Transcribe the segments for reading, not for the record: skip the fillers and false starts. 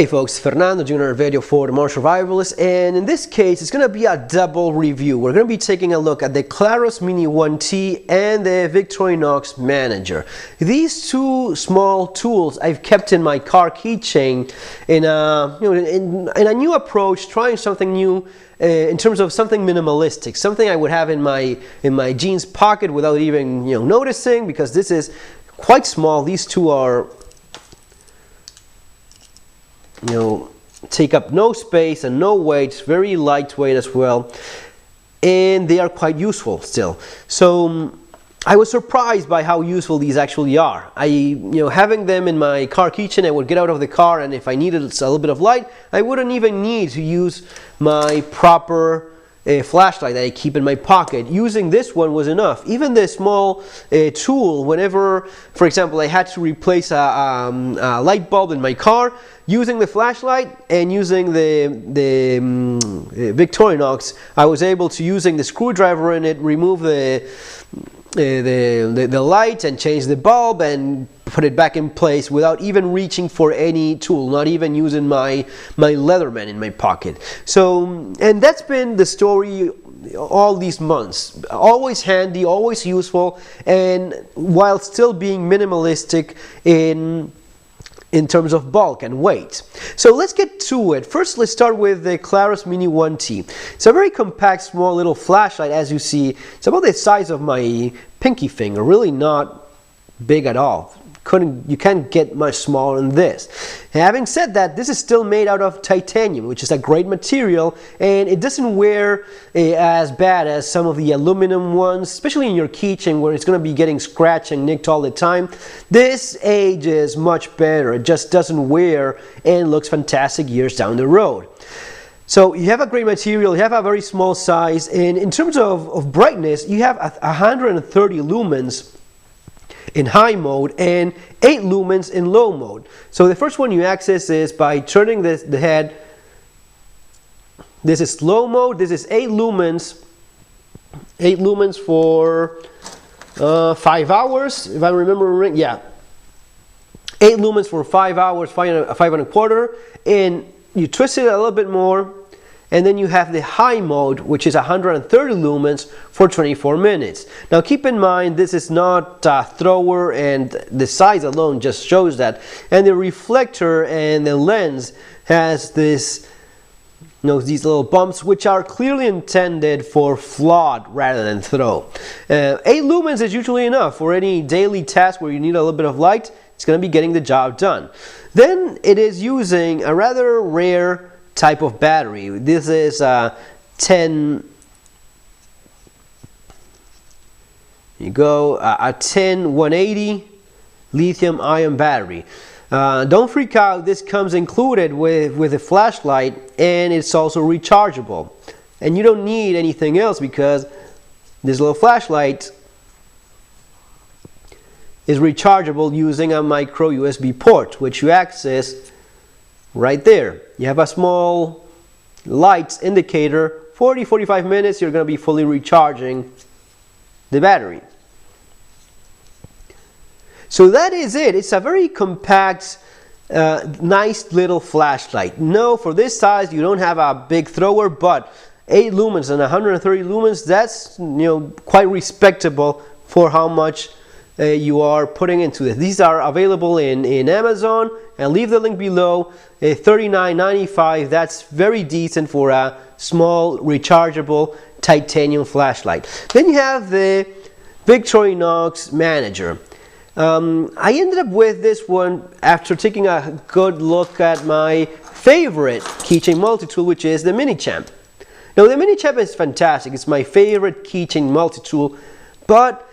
Hey folks, Fernando doing a video for the Modern Survivalist, and in this case it's going to be a double review. We're going to be taking a look at the Klarus Mini 1T and the Victorinox Manager. These two small tools I've kept in my car keychain in a new approach, trying something new in terms of something minimalistic, something I would have in my jeans pocket without even noticing, because this is quite small. These two are take up no space and no weight, very lightweight as well, and they are quite useful still. So I was surprised by how useful these actually are. Having them in my car keychain, I would get out of the car, and if I needed a little bit of light, I wouldn't even need to use my proper flashlight that I keep in my pocket. Using this one was enough. Even the small tool, whenever, for example, I had to replace a light bulb in my car, using the flashlight and using the Victorinox, I was able to, using the screwdriver in it, remove the light and change the bulb and put it back in place without even reaching for any tool, not even using my Leatherman in my pocket. So, and that's been the story all these months. Always handy, always useful, and while still being minimalistic in terms of bulk and weight. So let's get to it. First, let's start with the Klarus Mini 1T. It's a very compact, small little flashlight. As you see, it's about the size of my pinky finger, really not big at all. You can't get much smaller than this. Having said that, this is still made out of titanium, which is a great material, and it doesn't wear as bad as some of the aluminum ones, especially in your keychain where it's going to be getting scratched and nicked all the time. This ages much better. It just doesn't wear and looks fantastic years down the road. So you have a great material, you have a very small size, and in terms of brightness, you have 130 lumens in high mode and 8 lumens in low mode. So the first one you access is by turning the head. This is slow mode. This is 8 lumens. 8 lumens for 5 hours, if I'm remembering. Yeah, 8 lumens for 5 hours, 5.25, and you twist it a little bit more. And then you have the high mode, which is 130 lumens for 24 minutes. Now keep in mind, this is not a thrower, and the size alone just shows that. And the reflector and the lens has this, these little bumps, which are clearly intended for float rather than throw. 8 lumens is usually enough for any daily task where you need a little bit of light. It's going to be getting the job done. Then it is using a rather rare type of battery. This is a 10180 lithium ion battery. Don't freak out, this comes included with a flashlight, and it's also rechargeable. And you don't need anything else, because this little flashlight is rechargeable using a micro USB port, which you access right there. You have a small lights indicator. 40-45 minutes, you're going to be fully recharging the battery. So that is it. It's a very compact, nice little flashlight. No, for this size you don't have a big thrower, but 8 lumens and 130 lumens, that's quite respectable for how much you are putting into this. These are available in Amazon, and leave the link below. $39.95. That's very decent for a small rechargeable titanium flashlight. Then you have the Victorinox Manager. I ended up with this one after taking a good look at my favorite keychain multi-tool, which is the Mini Champ. Now the Mini Champ is fantastic. It's my favorite keychain multi-tool, but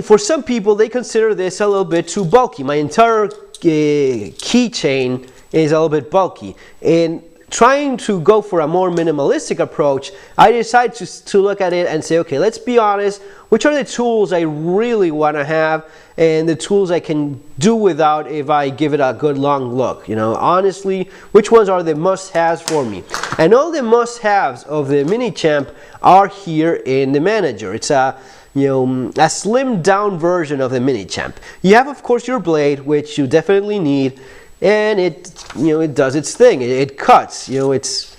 for some people, they consider this a little bit too bulky. My entire keychain is a little bit bulky. And trying to go for a more minimalistic approach, I decided to look at it and say, okay, let's be honest, which are the tools I really want to have, and the tools I can do without if I give it a good long look. Honestly, which ones are the must-haves for me? And all the must-haves of the Mini Champ are here in the Manager. It's a a slimmed down version of the Mini Champ. You have, of course, your blade, which you definitely need. and it, you know, it does its thing. It cuts. You know, it's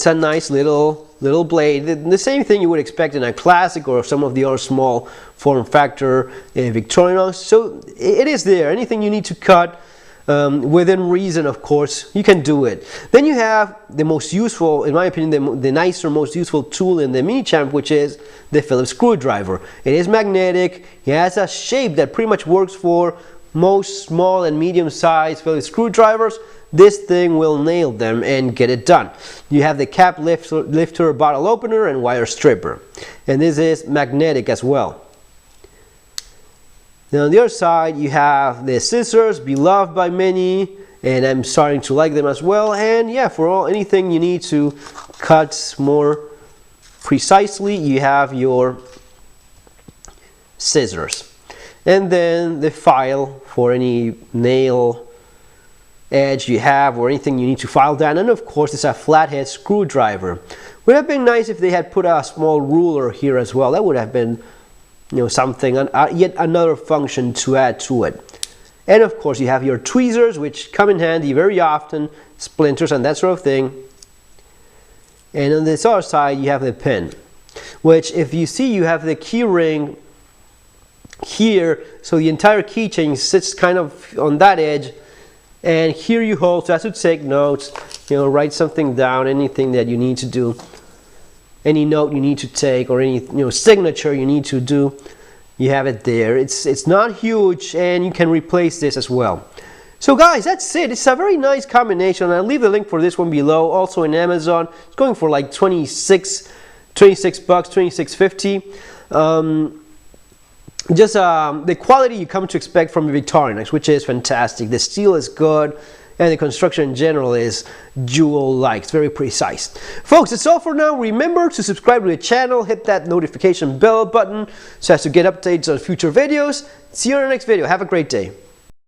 a nice little blade. The same thing you would expect in a classic or some of the other small form factor Victorinox. So it is there. Anything you need to cut, within reason, of course, you can do it. Then you have the most useful, in my opinion, the nicer, most useful tool in the mini champ, which is the Phillips screwdriver. It is magnetic. It has a shape that pretty much works for most small and medium sized Phillips screwdrivers. This thing will nail them and get it done. You have the cap lifter, bottle opener, and wire stripper. And this is magnetic as well. Now on the other side, you have the scissors, beloved by many, and I'm starting to like them as well. And yeah, for anything you need to cut more precisely, you have your scissors. And then the file for any nail edge you have or anything you need to file down. And of course, it's a flathead screwdriver. Would have been nice if they had put a small ruler here as well. That would have been, you know, something, yet another function to add to it. And of course, you have your tweezers, which come in handy very often, splinters and that sort of thing. And on this other side, you have the pin, which, if you see, you have the key ring here, so the entire keychain sits kind of on that edge, and here you hold, so as to take notes, you know, write something down, anything that you need to do, any note you need to take, or any, you know, signature you need to do, you have it there. It's not huge, and you can replace this as well. So guys, that's it. It's a very nice combination. I'll leave the link for this one below. Also in Amazon, it's going for like 26 bucks, 26.50. Just the quality you come to expect from Victorinox, which is fantastic. The steel is good, and the construction in general is jewel-like. It's very precise. Folks, that's all for now. Remember to subscribe to the channel, hit that notification bell button so as to get updates on future videos. See you in the next video. Have a great day.